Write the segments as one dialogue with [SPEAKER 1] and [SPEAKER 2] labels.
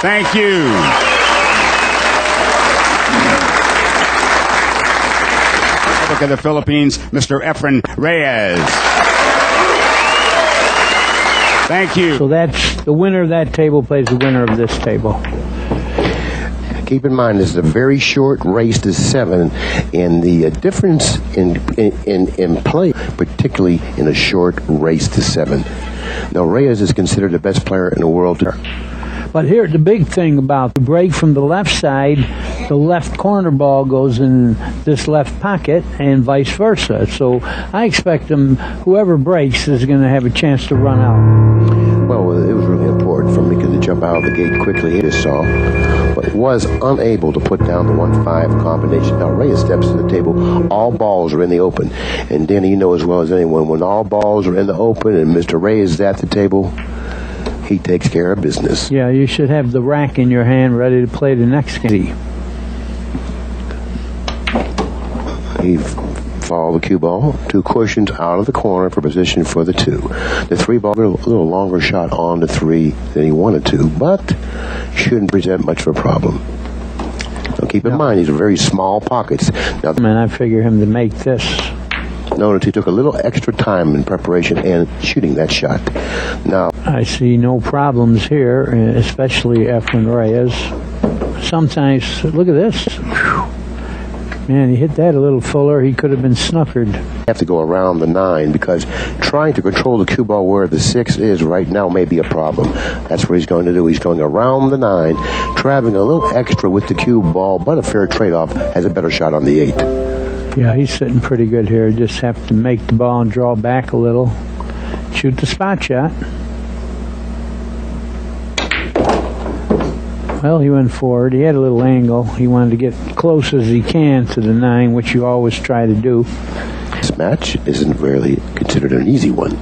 [SPEAKER 1] Thank you. Republic of the Philippines, Mr. Efren Reyes. Thank you.
[SPEAKER 2] So that's the winner of that table plays the winner of this table.
[SPEAKER 3] Keep in mind, this is a very short race to 7, and the difference in play, particularly in a short race to 7. Now, Reyes is considered the best player in the world.
[SPEAKER 2] But here, the big thing about the break from the left side, the left corner ball goes in this left pocket, and vice versa. So I expect whoever breaks is going to have a chance to run out.
[SPEAKER 3] Well, it was really important for Mika to jump out of the gate quickly, he saw, but was unable to put down the 1-5 combination. Now, Reyes steps to the table. All balls are in the open. And Danny, you know as well as anyone, when all balls are in the open and Mr. Reyes is at the table, he takes care of business.
[SPEAKER 2] Yeah, you should have the rack in your hand ready to play the next game.
[SPEAKER 3] He followed the cue ball, 2 cushions out of the corner for position for the 2. The 3 ball, a little longer shot on the 3 than he wanted to, but shouldn't present much of a problem. Now keep in mind, these are very small pockets. Now,
[SPEAKER 2] Man, I figure him to make this.
[SPEAKER 3] Notice he took a little extra time in preparation and shooting that shot. Now,
[SPEAKER 2] I see no problems here, especially Efren Reyes. Sometimes, look at this. Whew. Man, he hit that a little fuller. He could have been snookered.
[SPEAKER 3] Have to go around the 9 because trying to control the cue ball where the 6 is right now may be a problem. That's what he's going to do. He's going around the 9, traveling a little extra with the cue ball, but a fair trade-off, has a better shot on the 8.
[SPEAKER 2] Yeah, he's sitting pretty good here. Just have to make the ball and draw back a little. Shoot the spot shot. Well, he went forward. He had a little angle. He wanted to get close as he can to the 9, which you always try to do.
[SPEAKER 3] This match isn't really considered an easy one,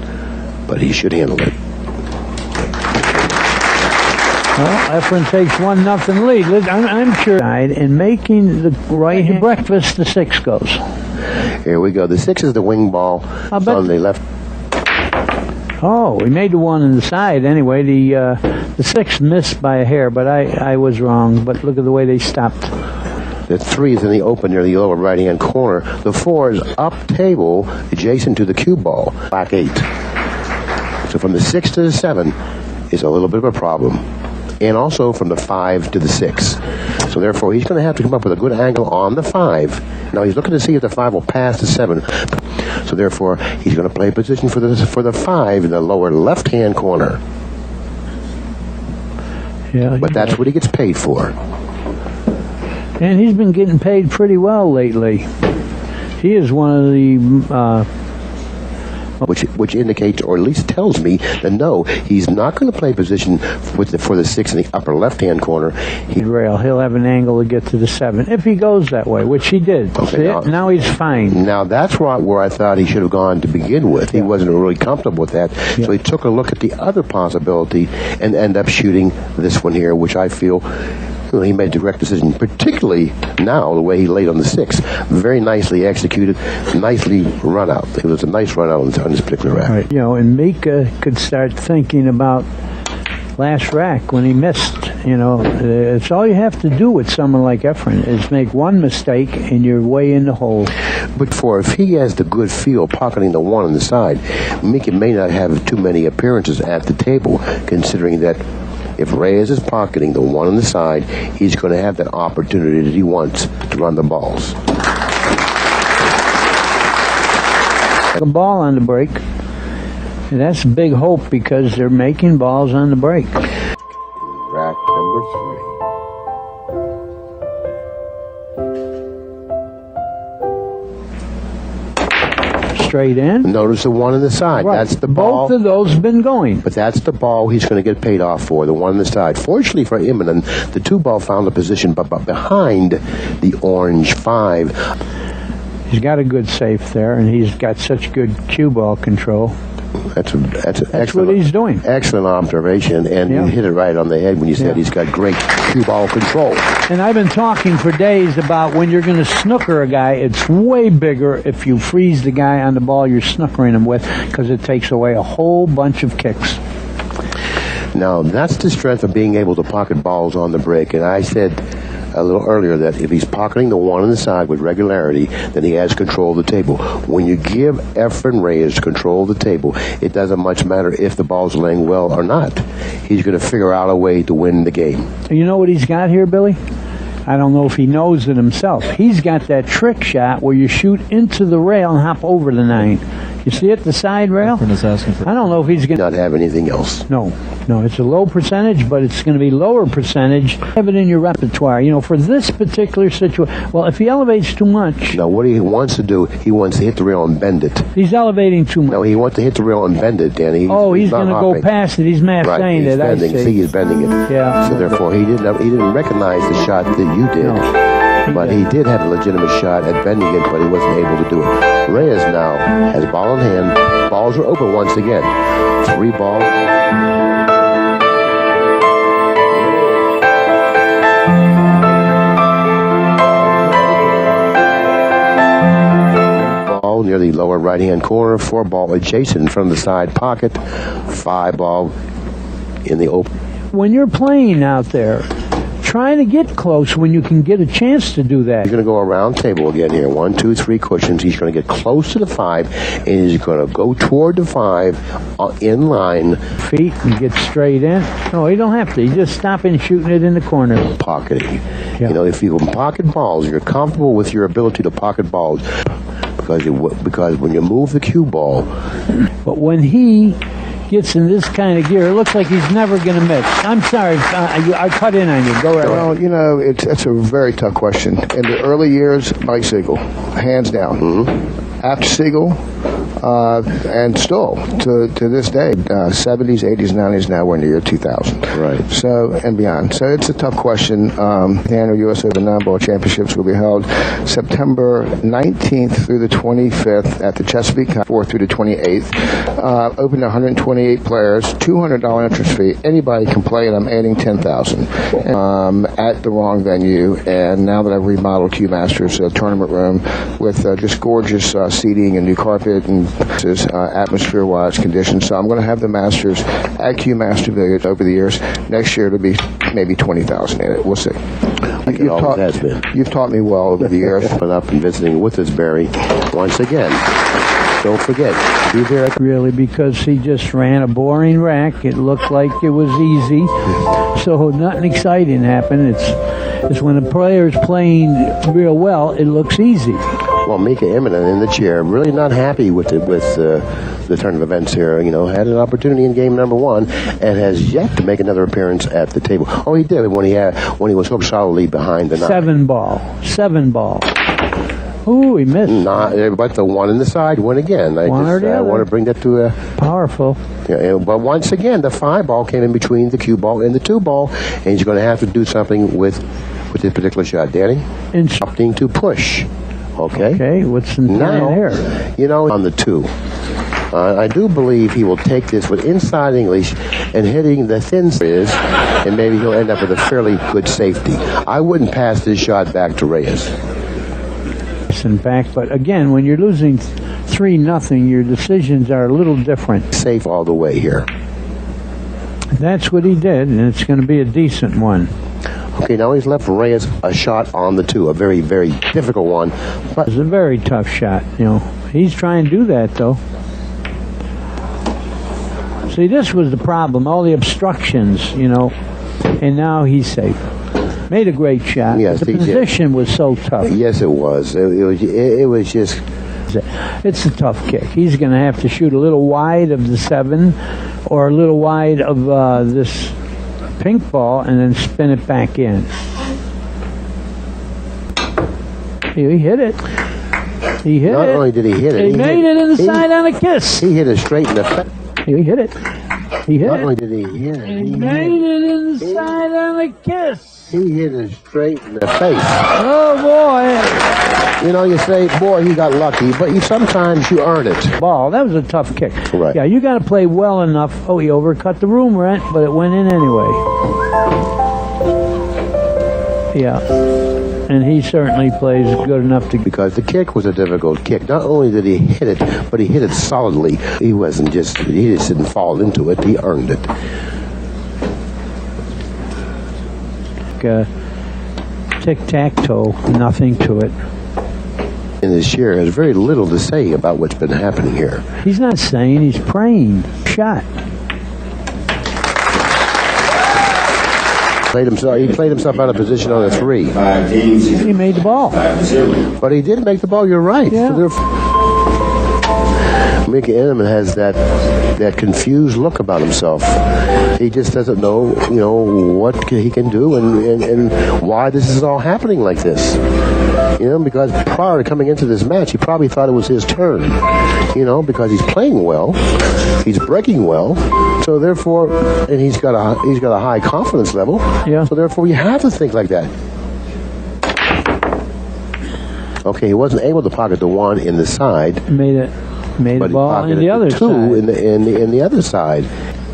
[SPEAKER 3] but he should handle it.
[SPEAKER 2] Well, Efren takes 1-0 lead. I'm sure. And making the right hand breakfast, the 6 goes.
[SPEAKER 3] Here we go. The 6 is the wing ball on the left.
[SPEAKER 2] Oh, he made the 1 in the side anyway. The 6 missed by a hair, but I was wrong. But look at the way they stopped.
[SPEAKER 3] The 3 is in the open near the lower right-hand corner. The 4 is up table, adjacent to the cue ball, black 8. So from the 6 to the 7 is a little bit of a problem. And also from the 5 to the 6. So therefore, he's going to have to come up with a good angle on the 5. Now he's looking to see if the 5 will pass the 7. So therefore, he's going to play position for the 5 in the lower left-hand corner.
[SPEAKER 2] Yeah,
[SPEAKER 3] but that's what he gets paid for.
[SPEAKER 2] And he's been getting paid pretty well lately. He is one of the...
[SPEAKER 3] Which indicates, or at least tells me, that no, he's not going to play position for the 6 in the upper left-hand corner.
[SPEAKER 2] He'll have an angle to get to the 7, if he goes that way, which he did.
[SPEAKER 3] Okay,
[SPEAKER 2] now he's fine.
[SPEAKER 3] Now that's where I thought he should have gone to begin with. He wasn't really comfortable with that, so he took a look at the other possibility and ended up shooting this one here, which I feel... He made the correct decision, particularly now the way he laid on the 6. Very nicely executed, nicely run out. It was a nice run out on this particular rack.
[SPEAKER 2] Right. And Mika could start thinking about last rack when he missed. It's all you have to do with someone like Efren is make one mistake and you're way in the hole.
[SPEAKER 3] But if he has the good feel pocketing the 1 on the side, Mika may not have too many appearances at the table, considering that if Reyes is pocketing the 1 on the side, he's going to have that opportunity that he wants to run the balls.
[SPEAKER 2] A ball on the break. And that's a big hope because they're making balls on the break.
[SPEAKER 3] Rack number 3.
[SPEAKER 2] Straight in.
[SPEAKER 3] Notice the 1 on the side.
[SPEAKER 2] Right.
[SPEAKER 3] That's the ball.
[SPEAKER 2] Both of those have been going.
[SPEAKER 3] But that's the ball he's going to get paid off for, the 1 on the side. Fortunately for him, the 2 ball found a position but behind the orange 5.
[SPEAKER 2] He's got a good safe there, and he's got such good cue ball control.
[SPEAKER 3] That's
[SPEAKER 2] what he's doing.
[SPEAKER 3] Excellent observation, and you hit it right on the head when you said he's got great cue ball control.
[SPEAKER 2] And I've been talking for days about when you're going to snooker a guy, it's way bigger if you freeze the guy on the ball you're snookering him with, because it takes away a whole bunch of kicks.
[SPEAKER 3] Now, that's the strength of being able to pocket balls on the break. And I said a little earlier that if he's pocketing the one on the side with regularity, then he has control of the table. When you give Efren Reyes control of the table, it doesn't much matter if the ball's laying well or not. He's going to figure out a way to win the game.
[SPEAKER 2] You know what he's got here, Billy? I don't know if he knows it himself. He's got that trick shot where you shoot into the rail and hop over the 9. You see it, the side rail? I don't know if he's going
[SPEAKER 3] to not have anything else.
[SPEAKER 2] No, it's a low percentage, but it's going to be lower percentage. Have it in your repertoire, for this particular situation. Well, if he elevates too much.
[SPEAKER 3] No, what he wants to do, he wants to hit the rail and bend it.
[SPEAKER 2] He's elevating too much.
[SPEAKER 3] No, he wants to hit the rail and bend it, Danny.
[SPEAKER 2] He's going to go past it. He's saying it.
[SPEAKER 3] Bending. See, he's bending it.
[SPEAKER 2] Yeah.
[SPEAKER 3] So therefore, he didn't recognize the shot that you did.
[SPEAKER 2] No.
[SPEAKER 3] But he did have a legitimate shot at bending it, but he wasn't able to do it. Reyes now has ball in hand. Balls are open once again. 3 balls. Ball near the lower right-hand corner. 4 ball adjacent from the side pocket. 5 ball in the open.
[SPEAKER 2] When you're playing out there, trying to get close when you can get a chance to do that.
[SPEAKER 3] He's going to go around table again here. 1, 2, 3 cushions. He's going to get close to the 5, and he's going to go toward the 5 in line.
[SPEAKER 2] Feet and get straight in. No, you don't have to. You just stop and shooting it in the corner.
[SPEAKER 3] Pocketing.
[SPEAKER 2] Yeah.
[SPEAKER 3] If you can pocket balls, you're comfortable with your ability to pocket balls because when you move the cue ball.
[SPEAKER 2] But when he gets in this kind of gear, it looks like he's never going to miss. I'm sorry, I cut in on you. Go right
[SPEAKER 4] ahead. Well, it's a very tough question. In the early years, Mike Siegel, hands down.
[SPEAKER 3] Mm-hmm.
[SPEAKER 4] After Siegel, and still to this day, 70s, 80s, 90s. Now we're in the year 2000.
[SPEAKER 3] Right.
[SPEAKER 4] So and beyond. So it's a tough question. The annual U.S. Open 9-ball championships will be held September 19th through the 25th at the Chesapeake, 4th through the 28th. Open to 128 players, $200 entrance fee. Anybody can play, and I'm adding 10,000 at the wrong venue. And now that I've remodeled Q Masters tournament room with just gorgeous seating and new carpet and atmosphere-wise conditions. So I'm going to have the Masters at Q Master Village over the years. Next year it'll be maybe 20,000 in it. We'll see. You've taught me well over the years.
[SPEAKER 3] Up and visiting with us, Barry, once again. Don't forget, be there.
[SPEAKER 2] Really, because he just ran a boring rack. It looked like it was easy. So nothing exciting happened. It's when a player's playing real well, it looks easy.
[SPEAKER 3] Well, Mika Immonen in the chair, really not happy with the turn of events here. Had an opportunity in game number 1 and has yet to make another appearance at the table. Oh, he did when he was so solidly behind the 9.
[SPEAKER 2] 7 ball. Ooh, he missed.
[SPEAKER 3] But the 1 in the side went again. I want to bring that to
[SPEAKER 2] powerful.
[SPEAKER 3] Yeah, but once again, the 5 ball came in between the cue ball and the 2 ball, and he's going to have to do something with this particular shot, Danny. Opting to push. Okay,
[SPEAKER 2] what's the plan here?
[SPEAKER 3] On the 2. I do believe he will take this with inside English and hitting the thin is, and maybe he'll end up with a fairly good safety. I wouldn't pass this shot back to Reyes.
[SPEAKER 2] But again, when you're losing 3-0, your decisions are a little different.
[SPEAKER 3] Safe all the way here.
[SPEAKER 2] That's what he did, and it's going to be a decent one.
[SPEAKER 3] Okay, now he's left Reyes a shot on the 2, a very, very difficult one. But
[SPEAKER 2] it's a very tough shot. He's trying to do that though. See, this was the problem, all the obstructions, and now he's safe. Made a great shot.
[SPEAKER 3] Yes,
[SPEAKER 2] the position was so tough.
[SPEAKER 3] Yes, it was. It was just...
[SPEAKER 2] It's a tough kick. He's going to have to shoot a little wide of the 7 or a little wide of this pink ball and then spin it back in. He hit it.
[SPEAKER 3] Not only did he hit it,
[SPEAKER 2] he made it inside on a kiss.
[SPEAKER 3] He hit it straight in the face.
[SPEAKER 2] He hit it.
[SPEAKER 3] Not only did he hit it,
[SPEAKER 2] he made it inside on a kiss.
[SPEAKER 3] He hit it straight in the face.
[SPEAKER 2] Oh, boy.
[SPEAKER 3] You say, boy, he got lucky, but sometimes you earn it.
[SPEAKER 2] Ball, that was a tough kick.
[SPEAKER 3] Right.
[SPEAKER 2] Yeah, you got to play well enough. Oh, he overcut the room rent, but it went in anyway. Yeah. And he certainly plays good enough to...
[SPEAKER 3] Because the kick was a difficult kick. Not only did he hit it, but he hit it solidly. He just didn't fall into it. He earned it.
[SPEAKER 2] tic-tac-toe, nothing to it.
[SPEAKER 3] In this year has very little to say about what's been happening here.
[SPEAKER 2] He's not saying, he's praying. Shot.
[SPEAKER 3] He played himself out of position on a 3.
[SPEAKER 2] He made the ball.
[SPEAKER 3] But he did make the ball, you're right.
[SPEAKER 2] Yeah.
[SPEAKER 3] Mickey Inman has that confused look about himself. He just doesn't know, what he can do and why this is all happening like this. Because prior to coming into this match, he probably thought it was his turn. Because he's playing well, he's breaking well, so therefore, and he's got a high confidence level.
[SPEAKER 2] Yeah.
[SPEAKER 3] So therefore, you have to think like that. Okay, he wasn't able to pocket the 1 in the side.
[SPEAKER 2] Made
[SPEAKER 3] But
[SPEAKER 2] the ball in the other
[SPEAKER 3] the 2
[SPEAKER 2] side.
[SPEAKER 3] in the other side.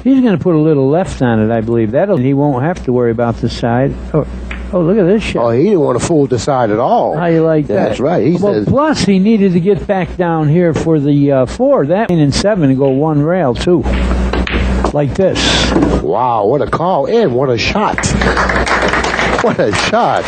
[SPEAKER 2] He's going to put a little left on it, I believe. He won't have to worry about the side. Oh, look at this shot.
[SPEAKER 3] Oh, he didn't want to fool the side at all.
[SPEAKER 2] How you like that?
[SPEAKER 3] That's right. He says,
[SPEAKER 2] plus he needed to get back down here for the 4. That 9 and 7 to go 1 rail too, like this.
[SPEAKER 3] wow, what a call and what a shot. What a shot.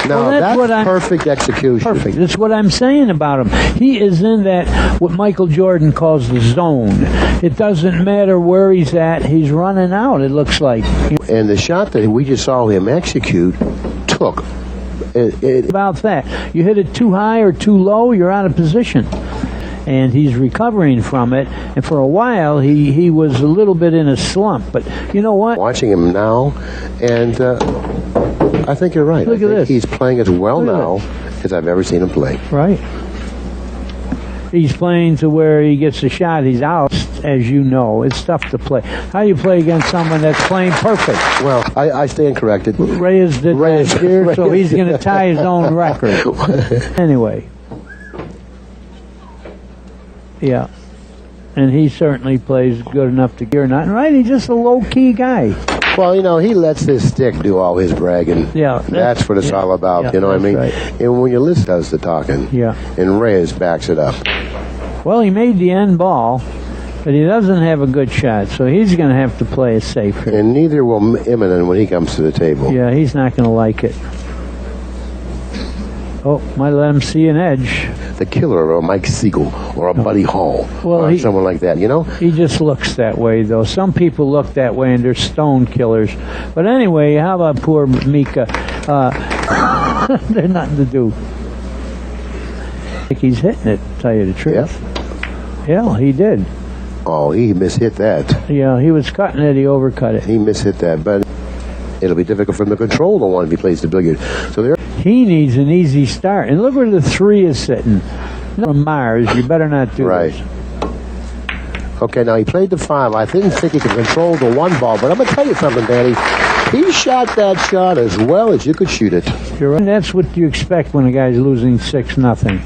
[SPEAKER 3] Now, that's perfect execution.
[SPEAKER 2] Perfect. That's what I'm saying about him. He is in that, what Michael Jordan calls the zone. It doesn't matter where he's at. He's running out, it looks like.
[SPEAKER 3] And the shot that we just saw him execute took.
[SPEAKER 2] About that. You hit it too high or too low, you're out of position. And he's recovering from it. And for a while, he was a little bit in a slump. But you know what?
[SPEAKER 3] Watching him now, and I think you're right.
[SPEAKER 2] Look at this.
[SPEAKER 3] He's playing as well now as I've ever seen him play.
[SPEAKER 2] Right. He's playing to where he gets a shot, he's out. As you know, it's tough to play. How do you play against someone that's playing perfect?
[SPEAKER 3] Well, I stand corrected.
[SPEAKER 2] Reyes did that here, so he's going to tie his own record. Anyway. Yeah. And he certainly plays good enough to gear nothing, right? He's just a low-key guy.
[SPEAKER 3] Well, he lets this stick do all his bragging.
[SPEAKER 2] Yeah.
[SPEAKER 3] That's what it's all about,
[SPEAKER 2] yeah,
[SPEAKER 3] you know what I mean?
[SPEAKER 2] Right.
[SPEAKER 3] And when your list does the talking,
[SPEAKER 2] yeah.
[SPEAKER 3] And Reyes backs it up.
[SPEAKER 2] Well, he made the end ball, but he doesn't have a good shot, so he's going to have to play it safe here.
[SPEAKER 3] And neither will Eminem when he comes to the table.
[SPEAKER 2] Yeah, he's not going to like it. Oh, might let him see an edge.
[SPEAKER 3] The killer or a Mike Siegel or a Buddy Hall or someone like that,
[SPEAKER 2] He just looks that way, though. Some people look that way and they're stone killers. But anyway, how about poor Mika? There's nothing to do. I think he's hitting it, to tell you the truth. Yeah, he did.
[SPEAKER 3] Oh, he mishit that.
[SPEAKER 2] Yeah, he was cutting it, he overcut it.
[SPEAKER 3] He mishit that, but it'll be difficult for him to control the 1 if he plays the billiard. So there.
[SPEAKER 2] He needs an easy start. And look where the 3 is sitting. From Mars, you better not do
[SPEAKER 3] right.
[SPEAKER 2] this.
[SPEAKER 3] Okay, now he played the 5. I didn't think he could control the 1 ball, but I'm going to tell you something, Danny. He shot that shot as well as you could shoot it.
[SPEAKER 2] You're right. That's what you expect when a guy's losing 6-0.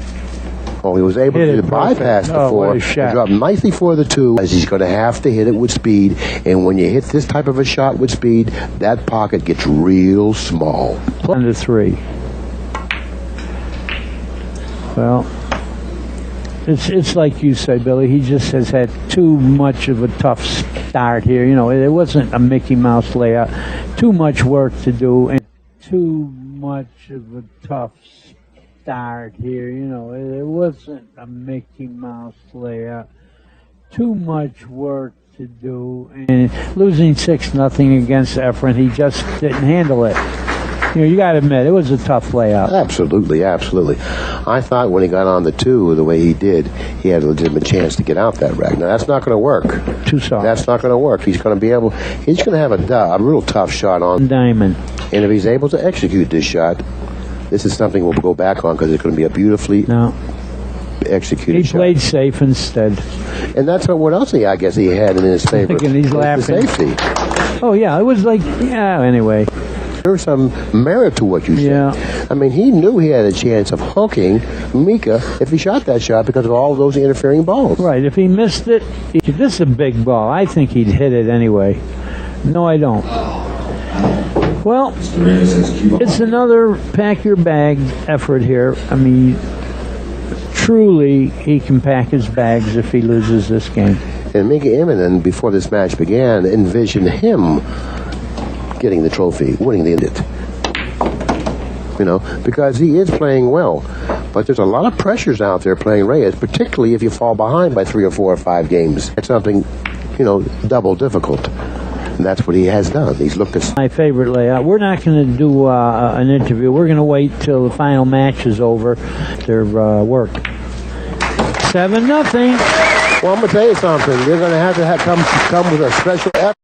[SPEAKER 3] Oh, he was able to bypass the 4, drop nicely for the 2, as he's going to have to hit it with speed. And when you hit this type of a shot with speed, that pocket gets real small.
[SPEAKER 2] Under 3. Well, it's like you said, Billy. He just has had too much of a tough start here. It wasn't a Mickey Mouse layout. Too much work to do, and too much of a tough start here. It wasn't a Mickey Mouse layout. Too much work to do, and losing 6-0 against Efren, he just didn't handle it. You got to admit, it was a tough layout.
[SPEAKER 3] Absolutely, absolutely. I thought when he got on the 2 the way he did, he had a legitimate chance to get out that rack. Now, that's not going to work.
[SPEAKER 2] Too soft.
[SPEAKER 3] That's not going to work. He's going to have a real tough shot on
[SPEAKER 2] diamond.
[SPEAKER 3] And if he's able to execute this shot, this is something we'll go back on because it's going to be a beautifully executed shot.
[SPEAKER 2] He played safe instead.
[SPEAKER 3] And that's what else I guess he had in his favor.
[SPEAKER 2] And he's laughing.
[SPEAKER 3] The safety.
[SPEAKER 2] Oh, yeah. It was anyway.
[SPEAKER 3] There's some merit to what you said.
[SPEAKER 2] Yeah.
[SPEAKER 3] I mean, he knew he had a chance of hooking Mika if he shot that shot because of all those interfering balls.
[SPEAKER 2] Right. If he missed it, this is a big ball. I think he'd hit it anyway. No, I don't. Well, it's another pack your bag effort here. I mean, truly, he can pack his bags if he loses this game.
[SPEAKER 3] And Mika Immonen, before this match began, envisioned him getting the trophy, winning the it. You know, because he is playing well. But there's a lot of pressures out there playing Reyes, particularly if you fall behind by 3 or 4 or 5 games. It's something, you know, double difficult. And that's what he has done. He's looked at
[SPEAKER 2] my favorite layout. We're not going to do an interview. We're going to wait till the final match is over. Their work. 7-0.
[SPEAKER 3] Well, I'm going to tell you something. You're going to have come with a special effort.